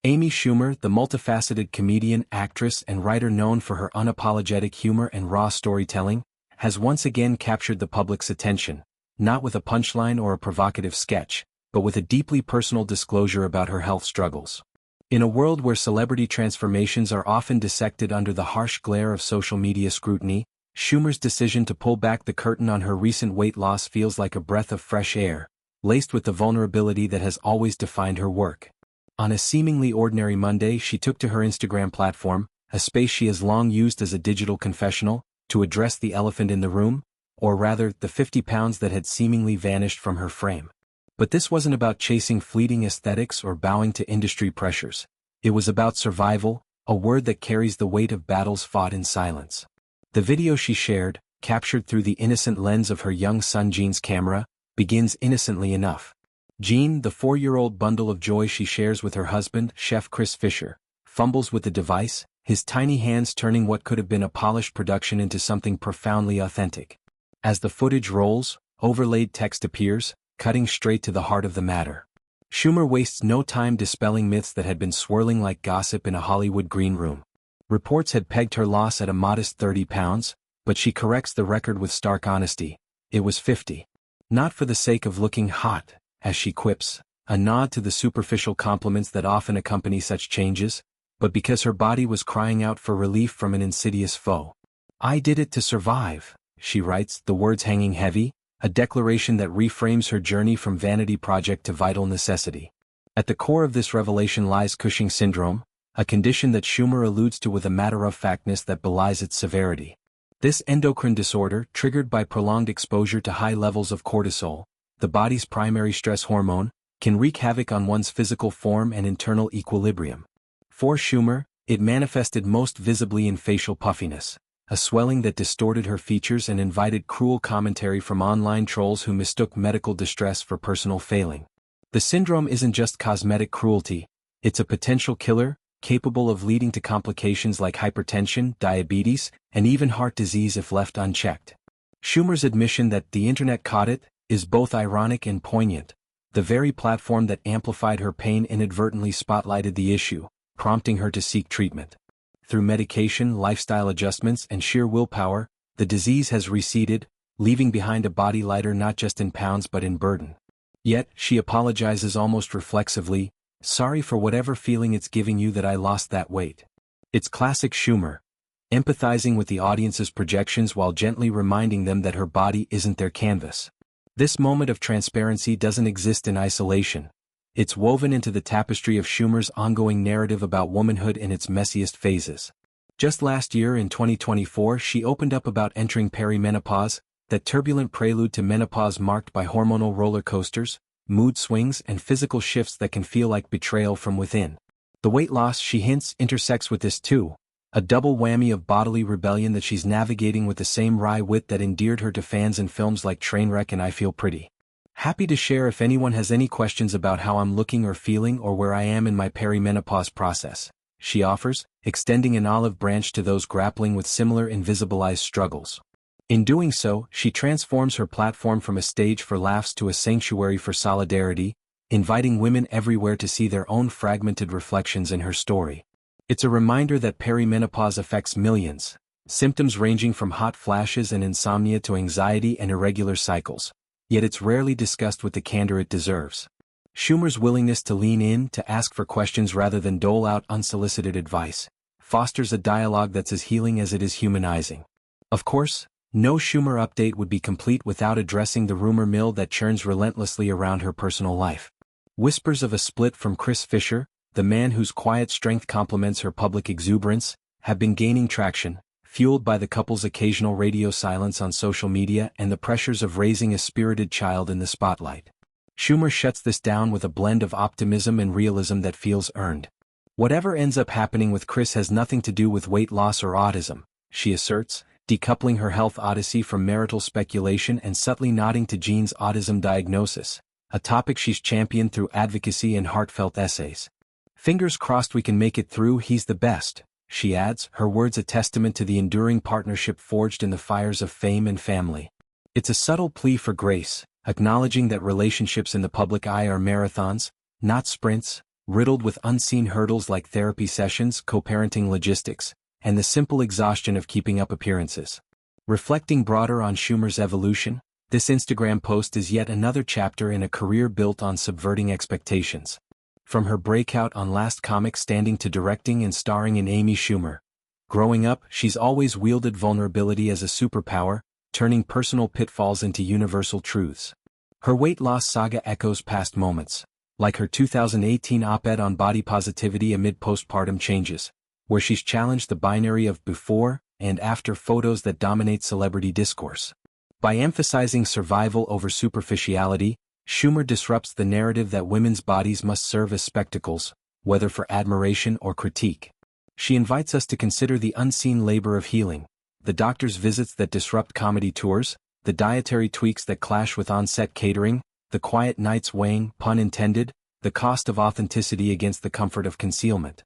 Amy Schumer, the multifaceted comedian, actress, and writer known for her unapologetic humor and raw storytelling, has once again captured the public's attention, not with a punchline or a provocative sketch, but with a deeply personal disclosure about her health struggles. In a world where celebrity transformations are often dissected under the harsh glare of social media scrutiny, Schumer's decision to pull back the curtain on her recent weight loss feels like a breath of fresh air, laced with the vulnerability that has always defined her work. On a seemingly ordinary Monday, she took to her Instagram platform, a space she has long used as a digital confessional, to address the elephant in the room, or rather, the 50 pounds that had seemingly vanished from her frame. But this wasn't about chasing fleeting aesthetics or bowing to industry pressures. It was about survival, a word that carries the weight of battles fought in silence. The video she shared, captured through the innocent lens of her young son Gene's camera, begins innocently enough. Gene, the 4-year-old bundle of joy she shares with her husband, Chef Chris Fisher, fumbles with the device, his tiny hands turning what could have been a polished production into something profoundly authentic. As the footage rolls, overlaid text appears, cutting straight to the heart of the matter. Schumer wastes no time dispelling myths that had been swirling like gossip in a Hollywood green room. Reports had pegged her loss at a modest 30 pounds, but she corrects the record with stark honesty. It was 50. Not for the sake of looking hot, as she quips, a nod to the superficial compliments that often accompany such changes, but because her body was crying out for relief from an insidious foe. "I did it to survive," she writes, the words hanging heavy, a declaration that reframes her journey from vanity project to vital necessity. At the core of this revelation lies Cushing syndrome, a condition that Schumer alludes to with a matter-of-factness that belies its severity. This endocrine disorder, triggered by prolonged exposure to high levels of cortisol, the body's primary stress hormone, can wreak havoc on one's physical form and internal equilibrium. For Schumer, it manifested most visibly in facial puffiness, a swelling that distorted her features and invited cruel commentary from online trolls who mistook medical distress for personal failing. The syndrome isn't just cosmetic cruelty, it's a potential killer, capable of leading to complications like hypertension, diabetes, and even heart disease if left unchecked. Schumer's admission that the internet caught it is both ironic and poignant. The very platform that amplified her pain inadvertently spotlighted the issue, prompting her to seek treatment. Through medication, lifestyle adjustments, and sheer willpower, the disease has receded, leaving behind a body lighter not just in pounds but in burden. Yet, she apologizes almost reflexively, "Sorry for whatever feeling it's giving you that I lost that weight." It's classic Schumer, empathizing with the audience's projections while gently reminding them that her body isn't their canvas. This moment of transparency doesn't exist in isolation. It's woven into the tapestry of Schumer's ongoing narrative about womanhood in its messiest phases. Just last year in 2024, she opened up about entering perimenopause, that turbulent prelude to menopause marked by hormonal roller coasters, mood swings, and physical shifts that can feel like betrayal from within. The weight loss, she hints, intersects with this too, a double whammy of bodily rebellion that she's navigating with the same wry wit that endeared her to fans in films like Trainwreck and I Feel Pretty. "Happy to share if anyone has any questions about how I'm looking or feeling or where I am in my perimenopause process," she offers, extending an olive branch to those grappling with similar invisibilized struggles. In doing so, she transforms her platform from a stage for laughs to a sanctuary for solidarity, inviting women everywhere to see their own fragmented reflections in her story. It's a reminder that perimenopause affects millions, symptoms ranging from hot flashes and insomnia to anxiety and irregular cycles. Yet it's rarely discussed with the candor it deserves. Schumer's willingness to lean in, to ask for questions rather than dole out unsolicited advice, fosters a dialogue that's as healing as it is humanizing. Of course, no Schumer update would be complete without addressing the rumor mill that churns relentlessly around her personal life. Whispers of a split from Chris Fisher, the man whose quiet strength complements her public exuberance, have been gaining traction, fueled by the couple's occasional radio silence on social media and the pressures of raising a spirited child in the spotlight. Schumer shuts this down with a blend of optimism and realism that feels earned. "Whatever ends up happening with Chris has nothing to do with weight loss or autism," she asserts, decoupling her health odyssey from marital speculation and subtly nodding to Gene's autism diagnosis, a topic she's championed through advocacy and heartfelt essays. "Fingers crossed we can make it through, he's the best," she adds, her words a testament to the enduring partnership forged in the fires of fame and family. It's a subtle plea for grace, acknowledging that relationships in the public eye are marathons, not sprints, riddled with unseen hurdles like therapy sessions, co-parenting logistics, and the simple exhaustion of keeping up appearances. Reflecting broader on Schumer's evolution, this Instagram post is yet another chapter in a career built on subverting expectations. From her breakout on Last Comic Standing to directing and starring in Amy Schumer. Growing up, she's always wielded vulnerability as a superpower, turning personal pitfalls into universal truths. Her weight loss saga echoes past moments, like her 2018 op-ed on body positivity amid postpartum changes, where she's challenged the binary of before and after photos that dominate celebrity discourse. By emphasizing survival over superficiality, Schumer disrupts the narrative that women's bodies must serve as spectacles, whether for admiration or critique. She invites us to consider the unseen labor of healing, the doctor's visits that disrupt comedy tours, the dietary tweaks that clash with on-set catering, the quiet nights weighing, pun intended, the cost of authenticity against the comfort of concealment.